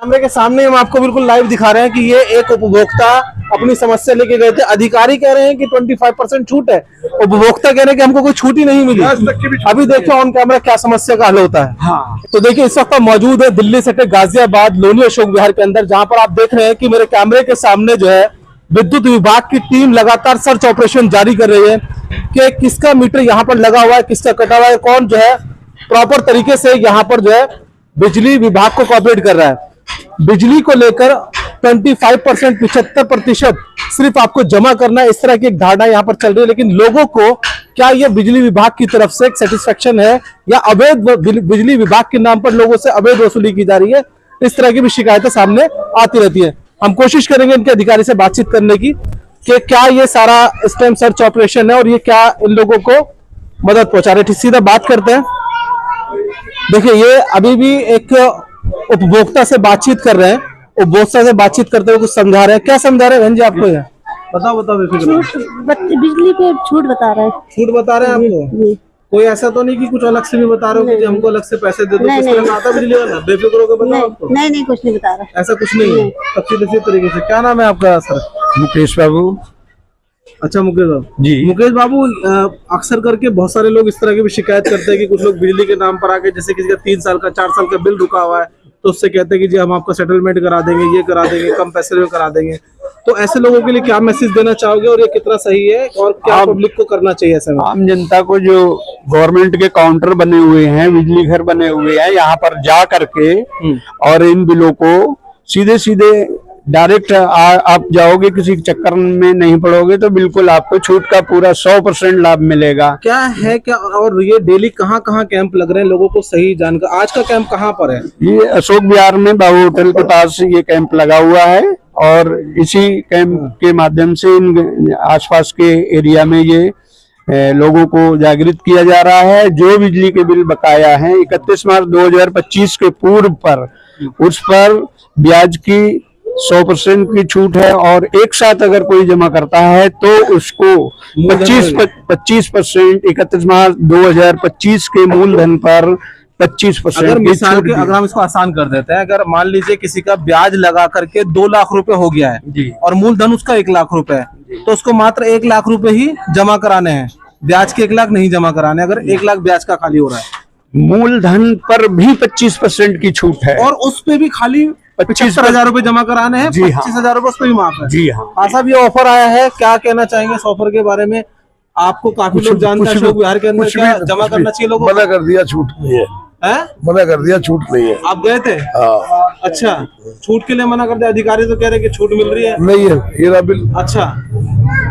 कैमरे के सामने हम आपको बिल्कुल लाइव दिखा रहे हैं कि ये एक उपभोक्ता अपनी समस्या लेके गए थे। अधिकारी कह रहे हैं कि 25% छूट है, उपभोक्ता कह रहे हैं कि हमको कोई छूट ही नहीं मिली। अभी देखिए ऑन कैमरा क्या समस्या का हल होता है। हाँ। तो देखिए इस वक्त हम मौजूद है दिल्ली सेक्टर गाजियाबाद लोनी अशोक विहार के अंदर, जहां पर आप देख रहे हैं कि मेरे कैमरे के सामने जो है विद्युत विभाग की टीम लगातार सर्च ऑपरेशन जारी कर रही है कि किसका मीटर यहाँ पर लगा हुआ है, किसका कटा हुआ है, कौन जो है प्रॉपर तरीके से यहाँ पर जो है बिजली विभाग को कोऑपरेट कर रहा है। बिजली को लेकर 25% 75% सिर्फ आपको जमा करना है, इस तरह की एक धारणा यहाँ पर चल रही है। लेकिन लोगों को क्या यह बिजली विभाग की तरफ से एक सेटिस्फेक्शन है या अवैध बिजली विभाग के नाम पर लोगों से अवैध वसूली की जा रही है, इस तरह की भी शिकायतें सामने आती रहती है। हम कोशिश करेंगे इनके अधिकारी से बातचीत करने की कि क्या ये सारा इस टाइम सर्च ऑपरेशन है और ये क्या इन लोगों को मदद पहुंचा रहे हैं। सीधा बात करते हैं। देखिए ये अभी भी एक उपभोक्ता से बातचीत कर रहे हैं, उपभोक्ता से बातचीत करते हुए कुछ समझा रहे हैं। क्या समझा रहे हैं बहन जी आपको? ये बताओ बिजली पे छूट बता रहे हैं। छूट बता रहे हैं आपको? कोई ऐसा तो नहीं कि कुछ अलग से भी बता रहे हो कि हमको अलग से पैसे दे दो? किस तरह का आता बिजली वाला? बेफिक्र होकर बताओ आपको। नहीं कुछ नहीं बता रहा, ऐसा कुछ नहीं है। अच्छी तरीके से। क्या नाम है आपका सर? मुकेश बाबू। अच्छा मुकेश बाबू जी। मुकेश बाबू, अक्सर करके बहुत सारे लोग इस तरह की भी शिकायत करते हैं कि कुछ लोग बिजली के नाम पर आके, जैसे किसी का 3 साल का 4 साल का बिल रुका हुआ है तो उससे कहते हैं कि जी हम आपका सेटलमेंट करा देंगे, ये करा देंगे, कम पैसे में करा देंगे। तो ऐसे लोगों के लिए क्या मैसेज देना चाहोगे और ये कितना सही है और क्या पब्लिक को करना चाहिए ऐसे में? आम जनता को जो गवर्नमेंट के काउंटर बने हुए हैं, बिजली घर बने हुए हैं, यहाँ पर जा करके और इन बिलों को सीधे डायरेक्ट आप जाओगे, किसी चक्कर में नहीं पड़ोगे तो बिल्कुल आपको छूट का पूरा 100% लाभ मिलेगा। क्या है क्या? और ये डेली कहाँ कैंप लग रहे हैं लोगों को सही जानकर? आज का कैंप कहाँ पर है? ये अशोक विहार में बाबू होटल के पास ये कैंप लगा हुआ है और इसी कैंप के माध्यम से इन आसपास के एरिया में ये लोगों को जागृत किया जा रहा है। जो बिजली के बिल बकाया है 31 मार्च 2025 के पूर्व पर, उस पर ब्याज की 100% की छूट है और एक साथ अगर कोई जमा करता है तो उसको 25% 31 मार्च 2025 के मूलधन पर 25%। अगर मिसाल के अगर हम इसको आसान कर देते हैं, अगर मान लीजिए किसी का ब्याज लगा करके 2 लाख रुपए हो गया है जी, और मूलधन उसका 1 लाख रुपए है, तो उसको मात्र 1 लाख रुपए ही जमा कराने हैं, ब्याज के 1 लाख नहीं जमा कराने। अगर 1 लाख ब्याज का खाली हो रहा है, मूलधन पर भी 25% की छूट है और उस पे भी खाली 75,000 रुपए जमा कराने हैं। 25,000 रुपए उस पे भी माफ है। जी हाँ। साहब ये ऑफर आया है, क्या कहना चाहेंगे इस ऑफर के बारे में? आपको काफी लोग जानते हैं अशोक विहार के अंदर, क्या जमा करना चाहिए लोगों को? मना कर दिया, छूट नहीं है। मना कर दिया, छूट नहीं है। आप गए थे? अच्छा, छूट के लिए मना कर दिया। अधिकारी तो कह रहे हैं कि छूट मिल रही है। नहीं है ये रहा बिल। अच्छा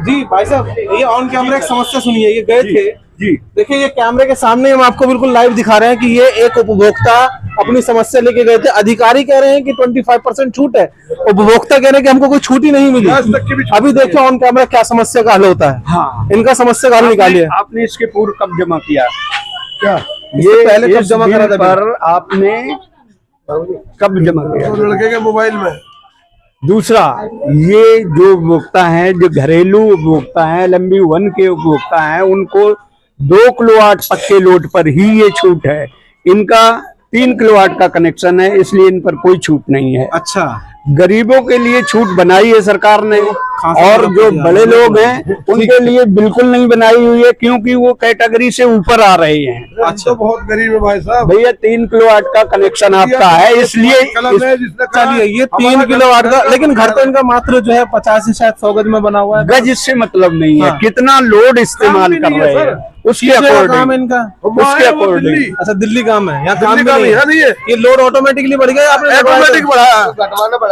जी भाई साहब, ये ऑन कैमरा एक समस्या सुनिए। ये गए थे जी। देखिए ये कैमरे के सामने हम आपको बिल्कुल लाइव दिखा रहे हैं कि ये एक उपभोक्ता अपनी समस्या लेके गए थे। अधिकारी कह रहे हैं कि 25% छूट है, उपभोक्ता कह रहे हैं कि हमको कोई छूट ही नहीं मिली। अभी देखिए ऑन कैमरा क्या समस्या का हल होता है। हाँ। इनका समस्या का हल निकालिए। आपने इसके पूर्व कब जमा किया? क्या ये पहले कब जमा करा था? पर आपने कब जमा किया? लड़के के मोबाइल में। दूसरा, ये जो उपभोक्ता है, जो घरेलू उपभोक्ता है, लंबी वन के उपभोक्ता है, उनको 2 किलोवाट पक्के लोड पर ही ये छूट है। इनका 3 किलोवाट का कनेक्शन है, इसलिए इन पर कोई छूट नहीं है। अच्छा, गरीबों के लिए छूट बनाई है सरकार ने, और जो बड़े लोग हैं उनके लिए बिल्कुल नहीं बनाई हुई है, क्योंकि वो कैटेगरी से ऊपर आ रहे हैं। अच्छा, तो बहुत गरीब है भाई साहब। भैया 3 किलोवाट का कनेक्शन आपका है, इसलिए चलिए ये 3 किलोवाट का, लेकिन घर तो इनका मात्र जो है 50 से शायद 100 गज में बना हुआ है। गज इससे मतलब नहीं है, कितना लोड इस्तेमाल कर रहे हैं उसके अकॉर्डिंग इनका, उसके अकॉर्डिंग। अच्छा दिल्ली काम है, यहाँ काम नहीं है। ये लोड ऑटोमेटिकली बढ़ गया, आपने ऑटोमेटिक बढ़ाना।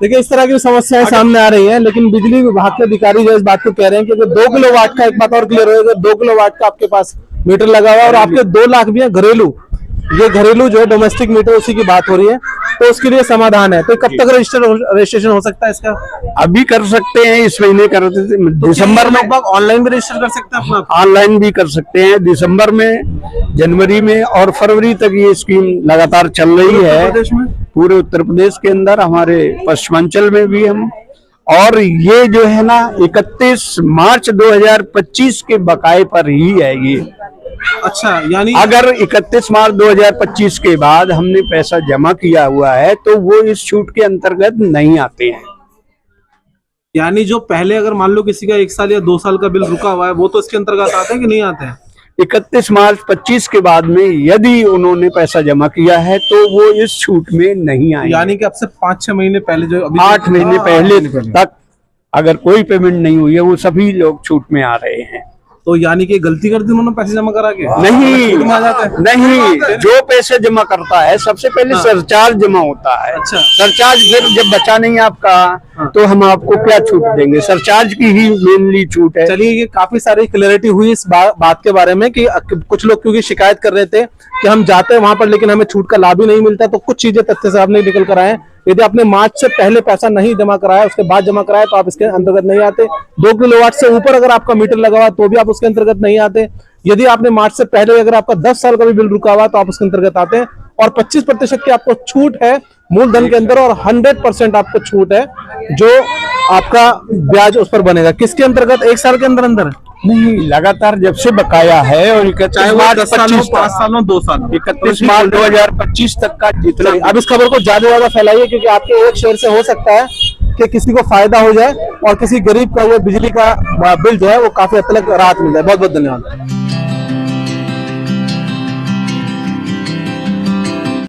देखिए इस तरह की समस्याएं सामने आ रही हैं, लेकिन बिजली विभाग के अधिकारी जो इस बात को कह रहे हैं कि अगर 2 किलोवाट का, एक बात और क्लियर होगा, 2 किलोवाट का आपके पास मीटर लगा हुआ है और आपके 2 लाख भी है घरेलू, ये घरेलू जो है डोमेस्टिक मीटर, उसी की बात हो रही है, तो उसके लिए समाधान है। तो कब तक रजिस्ट्रेशन हो सकता है इसका? अभी कर सकते हैं, इस महीने कर सकते हैं, दिसंबर में ऑनलाइन भी रजिस्टर कर सकते हैं अपना, ऑनलाइन भी कर सकते हैं। दिसंबर में, जनवरी में और फरवरी तक ये स्कीम लगातार चल रही है पूरे उत्तर प्रदेश के अंदर, हमारे पश्चिमांचल में भी हम, और ये जो है ना 31 मार्च 2025 के बकाये पर ही है ये। अच्छा, यानी अगर 31 मार्च 2025 के बाद हमने पैसा जमा किया हुआ है तो वो इस छूट के अंतर्गत नहीं आते हैं। यानी जो पहले अगर मान लो किसी का 1 साल या 2 साल का बिल रुका हुआ है वो तो इसके अंतर्गत आते हैं कि नहीं आते हैं? 31 मार्च 25 के बाद में यदि उन्होंने पैसा जमा किया है तो वो इस छूट में नहीं आए। यानी कि अब से 5-6 महीने पहले जो अभी 8 महीने पहले तक अगर कोई पेमेंट नहीं हुई है वो सभी लोग छूट में आ रहे हैं। तो यानी कि गलती कर दी उन्होंने पैसे जमा करा के? नहीं, जो पैसे जमा करता है सबसे पहले सरचार्ज जमा होता है। अच्छा। सरचार्ज फिर जब बचा नहीं आपका तो हम आपको क्या छूट देंगे, सरचार्ज की ही मेनली छूट है। चलिए, ये काफी सारी क्लैरिटी हुई इस बात के बारे में कि कुछ लोग क्योंकि शिकायत कर रहे थे कि हम जाते हैं वहां पर लेकिन हमें छूट का लाभ ही नहीं मिलता। तो कुछ चीजें तथ्य से आपने निकल कर आए। यदि आपने मार्च से पहले पैसा नहीं जमा कराया उसके बाद जमा कराया तो आप इसके अंतर्गत नहीं आते। 2 किलोवाट से ऊपर अगर आपका मीटर लगा हुआ तो भी आप उसके अंतर्गत नहीं आते। यदि आपने मार्च से पहले अगर आपका 10 साल का भी बिल रुका हुआ तो आप उसके अंतर्गत आते हैं। और 25% की आपको छूट है मूलधन के अंदर और 100% आपको छूट है जो आपका ब्याज उस पर बनेगा। किसके अंतर्गत? 1 साल के अंदर अंदर नहीं, लगातार जब से बकाया है और 31 मार्च 25 5 सालों 2 साल 31 मार्च 2025 तक का जितना। अब इस खबर को ज्यादा फैलाइए क्योंकि आपके एक शेयर से हो सकता है कि किसी को फायदा हो जाए और किसी गरीब का वो बिजली का बिल जो है वो काफी हद तक राहत मिल जाए। बहुत बहुत धन्यवाद।